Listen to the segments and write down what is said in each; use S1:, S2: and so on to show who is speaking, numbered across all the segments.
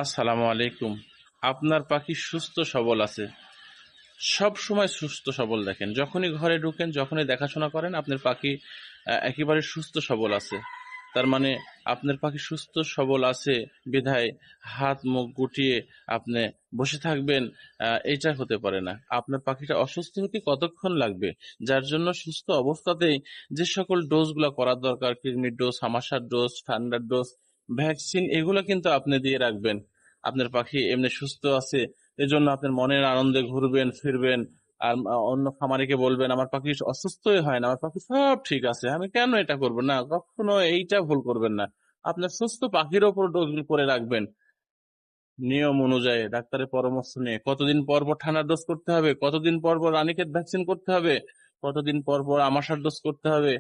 S1: আসসালামু আলাইকুম। আপনার পাখি সুস্থ সবল আছে, সব সময় সুস্থ সবল দেখেন। যখনই ঘরে ঢুকেন, যখনই দেখাশোনা করেন, আপনার পাখি একেবারে সুস্থ সবল আছে। তার মানে আপনার পাখি সুস্থ সবল আছে বিধায় হাত মুখ গুটিয়ে আপনি বসে থাকবেন, এইটা হতে পারে না। আপনার পাখিটা অসুস্থ হতে কতক্ষণ লাগবে, যার জন্য সুস্থ অবস্থাতেই যে সকল ডোজগুলো করার দরকার, কৃমির ডোজ, আমাশার ডোজ, ঠান্ডার ডোজ, ভ্যাকসিন, এগুলো কিন্তু আপনি দিয়ে রাখবেন। আপনার পাখি এমনি সুস্থ আছে, এজন্য আপনার মনের আনন্দে ঘুরবেন ফিরবেন। আর অন্য খামারিকে বলবেন আমার পাখি অসুস্থই হয় না, আমার পাখি সব ঠিক আছে, আমি কেন এটা করবো না? কখনো এইটা ভুল করবেন না। আপনার সুস্থ পাখির ওপর ডোজ করে রাখবেন নিয়ম অনুযায়ী, ডাক্তারের পরামর্শ নিয়ে। কতদিন পর পর ঠান্ডার ডোজ করতে হবে, কতদিন পর পর রানীক্ষেত ভ্যাকসিন করতে হবে, কতদিন পর পর আমাশার ডোজ করতে হবে,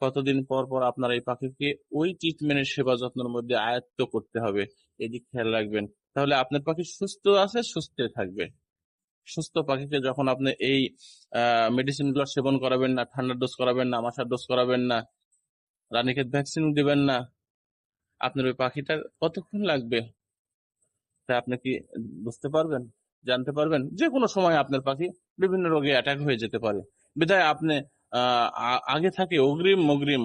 S1: কতদিন পর পর আপনার এই পাখিকে ওই ট্রিটমেন্টের সেবা যত্নের মধ্যে আয়ত্ত করতে হবে। এদিক খেয়াল রাখবেন, তাহলে আপনার পাখি সুস্থ আছে, সুস্থ থাকবে। সুস্থ পাখিকে যখন আপনি এই মেডিসিন গুলো সেবন করাবেন না, ঠান্ডার ডোজ করাবেন না, আমাশার ডোজ করাবেন না, রানীক্ষেত ভ্যাকসিন দিবেন না, আপনার ওই পাখিটার কতক্ষণ লাগবে তা আপনি কি বুঝতে পারবেন, জানতে পারবেন? যে কোনো সময় আপনার পাখি বিভিন্ন রোগে অ্যাটাক হয়ে যেতে পারে। বিধায় আপনি আগে থাকে অগ্রিম অগ্রিম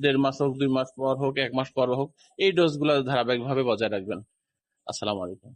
S1: 1.5 মাস হোক, 2 মাস পর হোক, 1 মাস পর হোক, এই ডোজ গুলা ধারাবাহিক ভাবে বজায় রাখবেন। আসসালামু আলাইকুম।